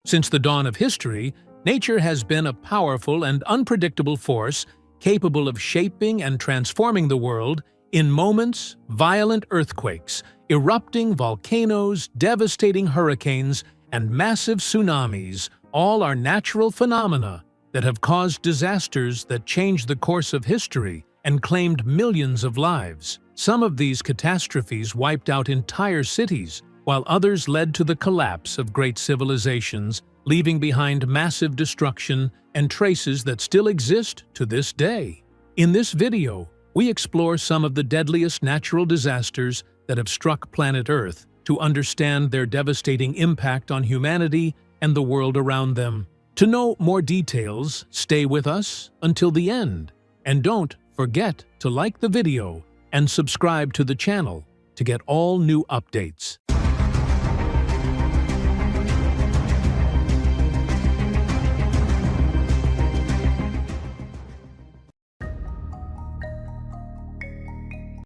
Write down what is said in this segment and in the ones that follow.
Since the dawn of history, nature has been a powerful and unpredictable force capable of shaping and transforming the world. In moments, violent earthquakes, erupting volcanoes, devastating hurricanes, and massive tsunamis all are natural phenomena that have caused disasters that changed the course of history and claimed millions of lives. Some of these catastrophes wiped out entire cities, while others led to the collapse of great civilizations, leaving behind massive destruction and traces that still exist to this day. In this video, we explore some of the deadliest natural disasters that have struck planet Earth to understand their devastating impact on humanity and the world around them. To know more details, stay with us until the end, and don't forget to like the video and subscribe to the channel to get all new updates.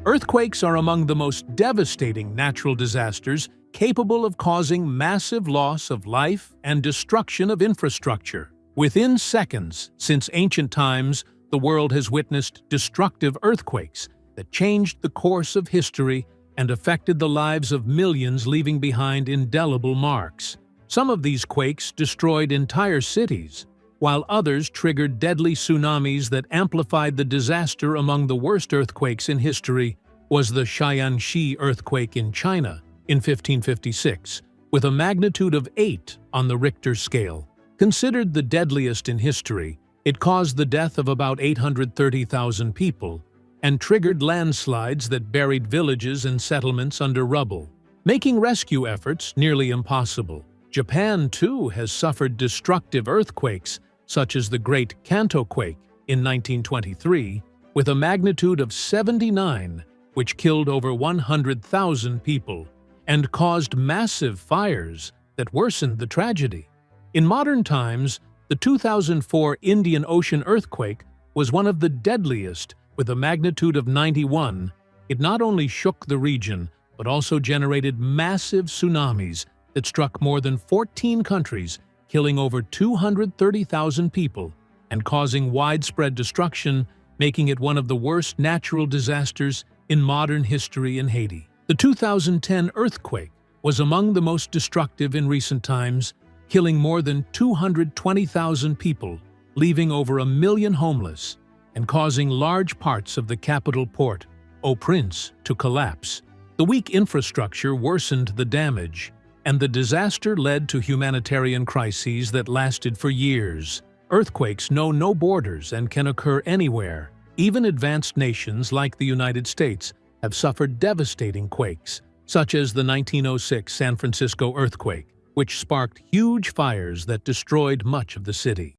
Earthquakes are among the most devastating natural disasters capable of causing massive loss of life and destruction of infrastructure. Within seconds, since ancient times, the world has witnessed destructive earthquakes that changed the course of history and affected the lives of millions, leaving behind indelible marks. Some of these quakes destroyed entire cities, while others triggered deadly tsunamis that amplified the disaster. Among the worst earthquakes in history was the Shaanxi earthquake in China in 1556, with a magnitude of 8 on the Richter scale. Considered the deadliest in history, it caused the death of about 830,000 people and triggered landslides that buried villages and settlements under rubble, making rescue efforts nearly impossible. Japan, too, has suffered destructive earthquakes, such as the Great Kanto quake in 1923, with a magnitude of 79, which killed over 100,000 people and caused massive fires that worsened the tragedy. In modern times, the 2004 Indian Ocean earthquake was one of the deadliest, with a magnitude of 91. It not only shook the region, but also generated massive tsunamis that struck more than 14 countries, killing over 230,000 people and causing widespread destruction, making it one of the worst natural disasters in modern history in Haiti. The 2010 earthquake was among the most destructive in recent times, killing more than 220,000 people, leaving over 1 million homeless, and causing large parts of the capital port, Port-au-Prince, to collapse. The weak infrastructure worsened the damage, and the disaster led to humanitarian crises that lasted for years. Earthquakes know no borders and can occur anywhere. Even advanced nations like the United States have suffered devastating quakes, such as the 1906 San Francisco earthquake, which sparked huge fires that destroyed much of the city.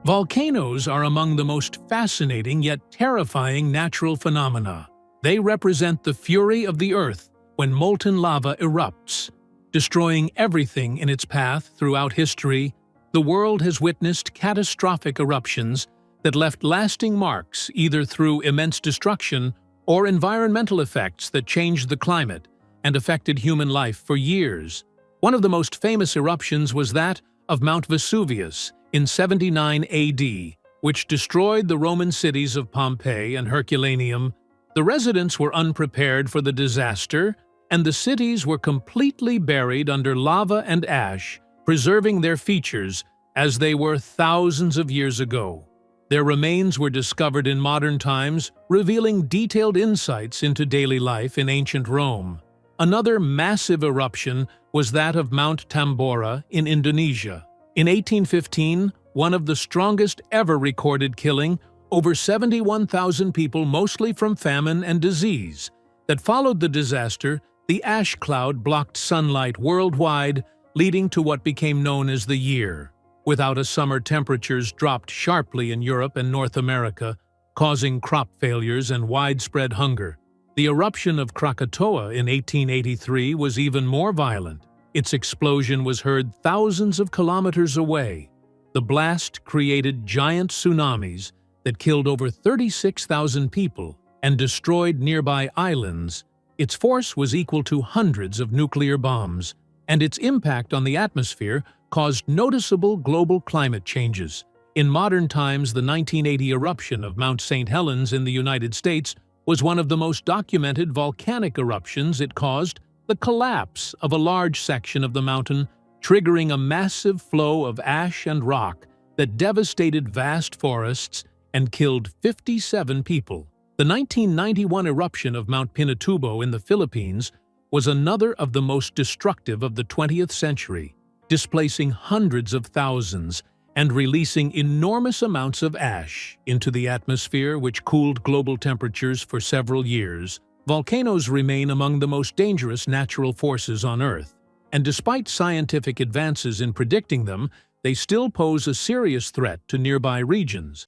Volcanoes are among the most fascinating yet terrifying natural phenomena. They represent the fury of the earth when molten lava erupts, destroying everything in its path. Throughout history, the world has witnessed catastrophic eruptions that left lasting marks, either through immense destruction or environmental effects that changed the climate and affected human life for years. One of the most famous eruptions was that of Mount Vesuvius in 79 AD, which destroyed the Roman cities of Pompeii and Herculaneum. The residents were unprepared for the disaster, and the cities were completely buried under lava and ash, preserving their features as they were thousands of years ago. Their remains were discovered in modern times, revealing detailed insights into daily life in ancient Rome. Another massive eruption was that of Mount Tambora in Indonesia. In 1815, one of the strongest ever recorded, killing over 71,000 people, mostly from famine and disease. That followed the disaster, the ash cloud blocked sunlight worldwide, leading to what became known as the year. Without a summer, temperatures dropped sharply in Europe and North America, causing crop failures and widespread hunger. The eruption of Krakatoa in 1883 was even more violent. Its explosion was heard thousands of kilometers away. The blast created giant tsunamis that killed over 36,000 people and destroyed nearby islands. Its force was equal to hundreds of nuclear bombs, and its impact on the atmosphere caused noticeable global climate changes. In modern times, the 1980 eruption of Mount St. Helens in the United States was one of the most documented volcanic eruptions. It caused the collapse of a large section of the mountain, triggering a massive flow of ash and rock that devastated vast forests and killed 57 people. The 1991 eruption of Mount Pinatubo in the Philippines was another of the most destructive of the 20th century, displacing hundreds of thousands and releasing enormous amounts of ash into the atmosphere, which cooled global temperatures for several years. Volcanoes remain among the most dangerous natural forces on Earth, and despite scientific advances in predicting them, they still pose a serious threat to nearby regions.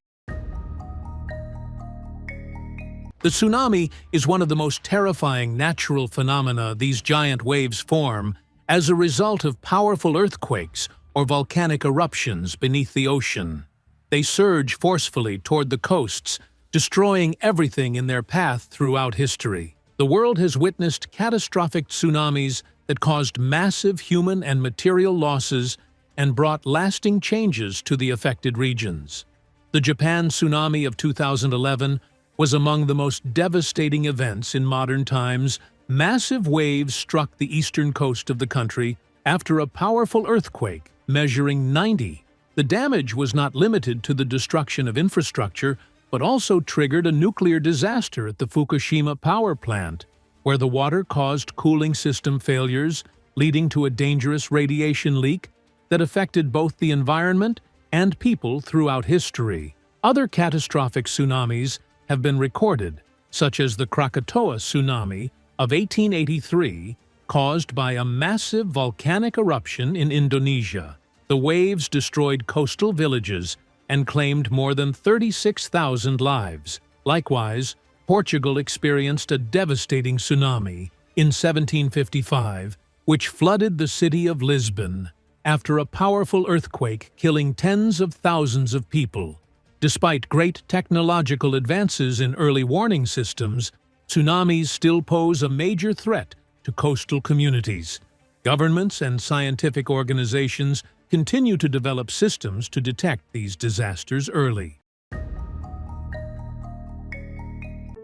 The tsunami is one of the most terrifying natural phenomena. These giant waves form as a result of powerful earthquakes or volcanic eruptions beneath the ocean. They surge forcefully toward the coasts, destroying everything in their path throughout history. The world has witnessed catastrophic tsunamis that caused massive human and material losses and brought lasting changes to the affected regions. The Japan tsunami of 2011 was among the most devastating events in modern times. Massive waves struck the eastern coast of the country after a powerful earthquake measuring 90. The damage was not limited to the destruction of infrastructure, but also triggered a nuclear disaster at the Fukushima power plant, where the water caused cooling system failures, leading to a dangerous radiation leak that affected both the environment and people throughout history. Other catastrophic tsunamis have been recorded, such as the Krakatoa tsunami of 1883, caused by a massive volcanic eruption in Indonesia. The waves destroyed coastal villages and claimed more than 36,000 lives. Likewise, Portugal experienced a devastating tsunami in 1755, which flooded the city of Lisbon after a powerful earthquake, killing tens of thousands of people. Despite great technological advances in early warning systems, tsunamis still pose a major threat to coastal communities. Governments and scientific organizations continue to develop systems to detect these disasters early.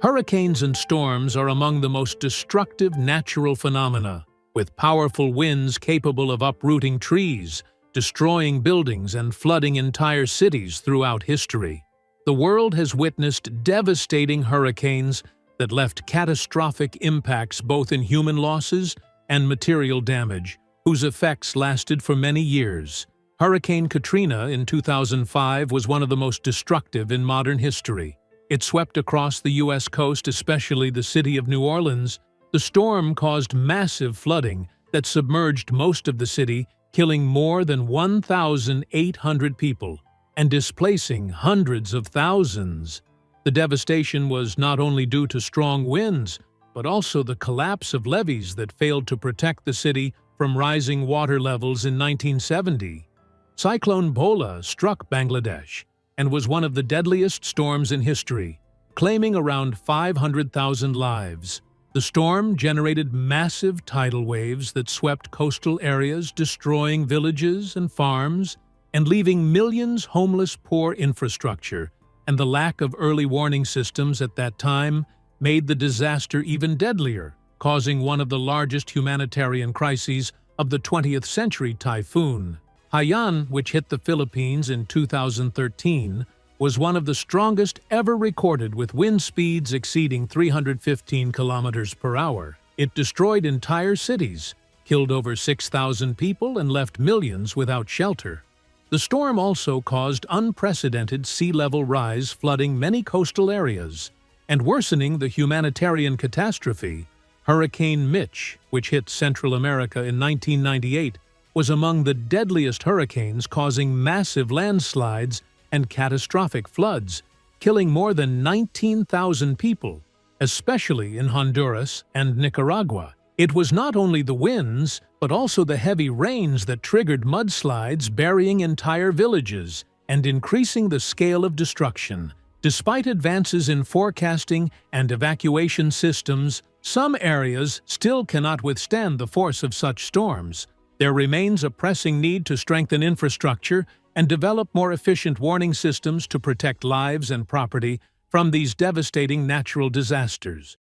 Hurricanes and storms are among the most destructive natural phenomena, with powerful winds capable of uprooting trees, destroying buildings, and flooding entire cities throughout history. The world has witnessed devastating hurricanes that left catastrophic impacts both in human losses and material damage, whose effects lasted for many years. Hurricane Katrina in 2005 was one of the most destructive in modern history. It swept across the U.S. coast, especially the city of New Orleans. The storm caused massive flooding that submerged most of the city, killing more than 1,800 people and displacing hundreds of thousands. The devastation was not only due to strong winds, but also the collapse of levees that failed to protect the city from rising water levels in 1970. Cyclone Bola struck Bangladesh and was one of the deadliest storms in history, claiming around 500,000 lives. The storm generated massive tidal waves that swept coastal areas, destroying villages and farms and leaving millions homeless. Poor infrastructure and the lack of early warning systems at that time made the disaster even deadlier, causing one of the largest humanitarian crises of the 20th century. Typhoon Haiyan, which hit the Philippines in 2013, was one of the strongest ever recorded, with wind speeds exceeding 315 kilometers per hour. It destroyed entire cities, killed over 6,000 people, and left millions without shelter. The storm also caused unprecedented sea level rise, flooding many coastal areas and worsening the humanitarian catastrophe. Hurricane Mitch, which hit Central America in 1998, was among the deadliest hurricanes, causing massive landslides and catastrophic floods, killing more than 19,000 people, especially in Honduras and Nicaragua. It was not only the winds, but also the heavy rains that triggered mudslides, burying entire villages and increasing the scale of destruction. Despite advances in forecasting and evacuation systems, some areas still cannot withstand the force of such storms. There remains a pressing need to strengthen infrastructure and develop more efficient warning systems to protect lives and property from these devastating natural disasters.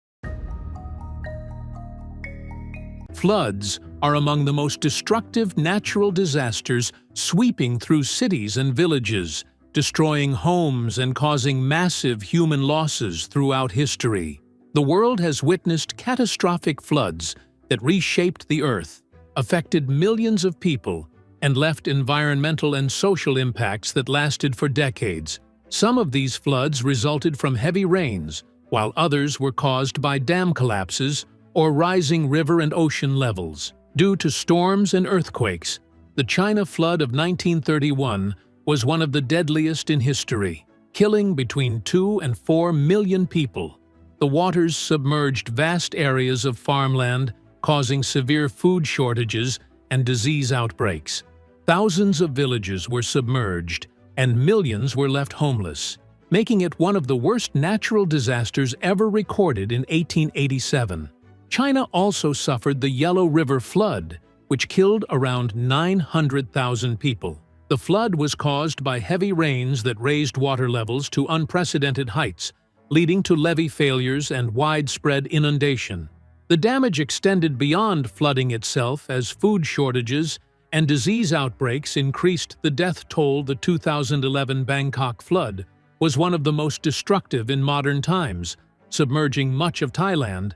Floods are among the most destructive natural disasters sweeping through cities and villages, destroying homes and causing massive human losses throughout history. The world has witnessed catastrophic floods that reshaped the earth, affected millions of people, and left environmental and social impacts that lasted for decades. Some of these floods resulted from heavy rains, while others were caused by dam collapses or rising river and ocean levels. Due to storms and earthquakes, the China flood of 1931 was one of the deadliest in history, killing between 2 and 4 million people. The waters submerged vast areas of farmland, causing severe food shortages and disease outbreaks. Thousands of villages were submerged, and millions were left homeless, making it one of the worst natural disasters ever recorded in 1887. China also suffered the Yellow River flood, which killed around 900,000 people. The flood was caused by heavy rains that raised water levels to unprecedented heights, leading to levee failures and widespread inundation. The damage extended beyond flooding itself as food shortages and disease outbreaks increased the death toll. The 2011 Bangkok flood was one of the most destructive in modern times, submerging much of Thailand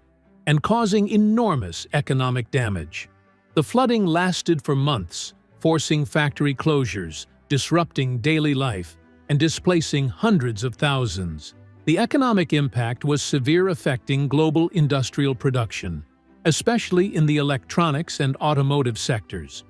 and causing enormous economic damage. The flooding lasted for months, forcing factory closures, disrupting daily life, and displacing hundreds of thousands. The economic impact was severe, affecting global industrial production, especially in the electronics and automotive sectors.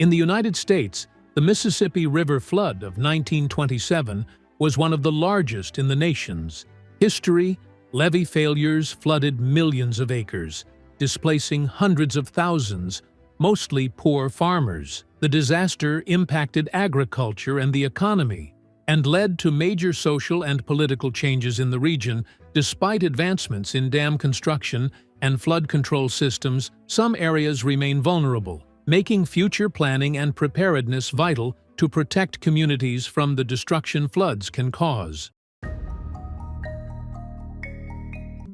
In the United States, the Mississippi River flood of 1927 was one of the largest in the nation's history. Levee failures flooded millions of acres, displacing hundreds of thousands, mostly poor farmers. The disaster impacted agriculture and the economy, and led to major social and political changes in the region. Despite advancements in dam construction and flood control systems, some areas remain vulnerable, making future planning and preparedness vital to protect communities from the destruction floods can cause.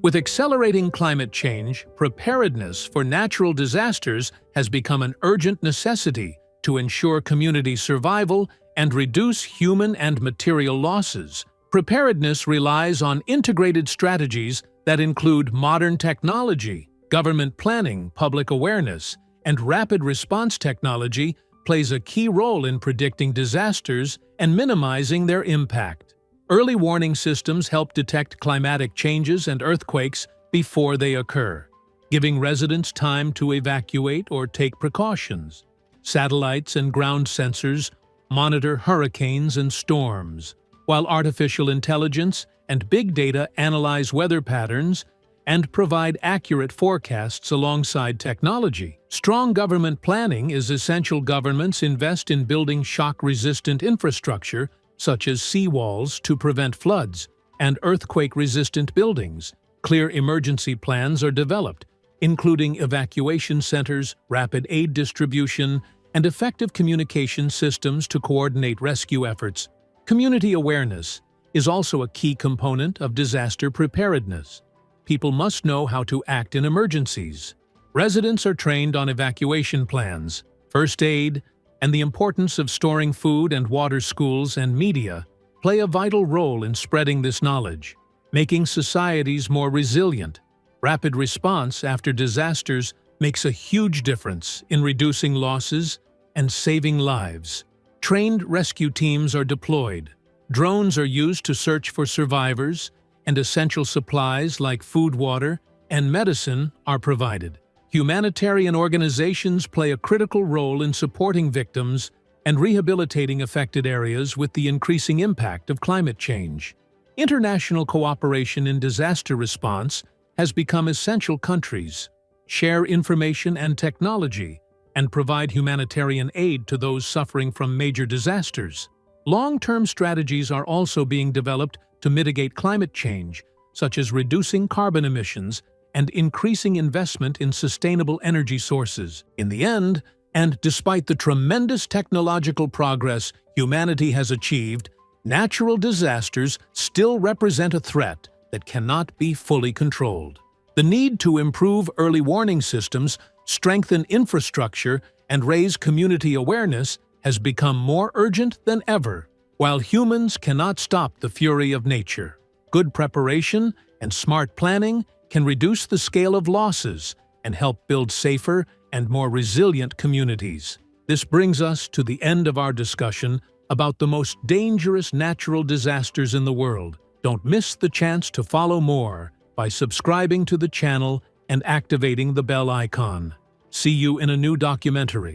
With accelerating climate change, preparedness for natural disasters has become an urgent necessity to ensure community survival and reduce human and material losses. Preparedness relies on integrated strategies that include modern technology, government planning, public awareness, and rapid response. Technology plays a key role in predicting disasters and minimizing their impact. Early warning systems help detect climatic changes and earthquakes before they occur, giving residents time to evacuate or take precautions. Satellites and ground sensors monitor hurricanes and storms, while artificial intelligence and big data analyze weather patterns and provide accurate forecasts alongside technology. Strong government planning is essential. Governments invest in building shock-resistant infrastructure, such as seawalls to prevent floods, and earthquake-resistant buildings. Clear emergency plans are developed, including evacuation centers, rapid aid distribution, and effective communication systems to coordinate rescue efforts. Community awareness is also a key component of disaster preparedness. People must know how to act in emergencies. Residents are trained on evacuation plans, first aid, and the importance of storing food and water. Schools and media play a vital role in spreading this knowledge, making societies more resilient. Rapid response after disasters makes a huge difference in reducing losses and saving lives. Trained rescue teams are deployed. Drones are used to search for survivors, and essential supplies like food, water, and medicine are provided. Humanitarian organizations play a critical role in supporting victims and rehabilitating affected areas. With the increasing impact of climate change, international cooperation in disaster response has become essential. Countries share information and technology and provide humanitarian aid to those suffering from major disasters. Long-term strategies are also being developed to mitigate climate change, such as reducing carbon emissions and increasing investment in sustainable energy sources. In the end, And despite the tremendous technological progress humanity has achieved, natural disasters still represent a threat that cannot be fully controlled. The need to improve early warning systems, strengthen infrastructure, and raise community awareness has become more urgent than ever. While humans cannot stop the fury of nature, good preparation and smart planning can reduce the scale of losses and help build safer and more resilient communities. This brings us to the end of our discussion about the most dangerous natural disasters in the world. Don't miss the chance to follow more by subscribing to the channel and activating the bell icon. See you in a new documentary.